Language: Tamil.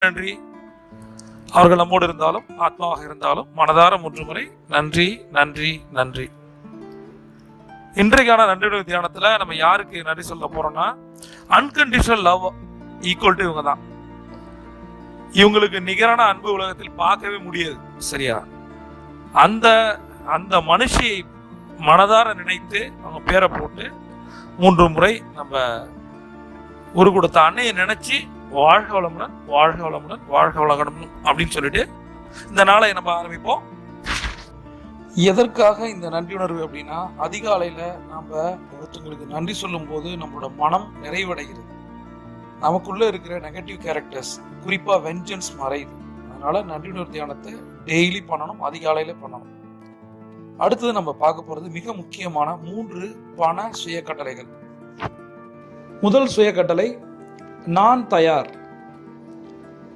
நன்றி. அவர்கள் நம்மோடு இருந்தாலும் ஆத்மாவாக இருந்தாலும் மனதார 3 முறை நன்றி நன்றி நன்றி. இன்றைக்கான நன்றி தியானத்துல நம்ம யாருக்கு நன்றி சொல்ல போறோம்னா, அன்கண்டிஷனல் லவ் ஈக்குவல் டு இவங்க தான். இவங்களுக்கு நிகரான அன்பு உலகத்தில் பார்க்கவே முடியாது. சரியா? அந்த அந்த மனுஷியை மனதார நினைத்து அவங்க பேரை போட்டு 3 முறை நம்ம ஒரு கொடுத்த அன்னையை நினைச்சு வாழ்க வளமுடன் வாழ்க வளமுடன் வாழ்க வளமுடன் அப்படின்னு சொல்லிட்டு இந்த நாளை நம்ம ஆரம்பிப்போம். எதற்காக இந்த நன்றியுணர்வு அப்படின்னா, அதிகாலையில நாம ஒருத்தங்களுக்கு நன்றி சொல்லும் போது நம்மளோட மனம் நிறைவடைகிறது. நமக்குள்ள இருக்கிற நெகட்டிவ் கேரக்டர்ஸ், குறிப்பா வெஞ்சன்ஸ் மறையுது. அதனால நன்றியுணர்வு தியானத்தை டெய்லி பண்ணணும், அதிகாலையில பண்ணணும். அடுத்தது நம்ம பார்க்க போறது மிக முக்கியமான 3 பண சுய கட்டளைகள். முதல் சுய கட்டளை, நான் தயார்.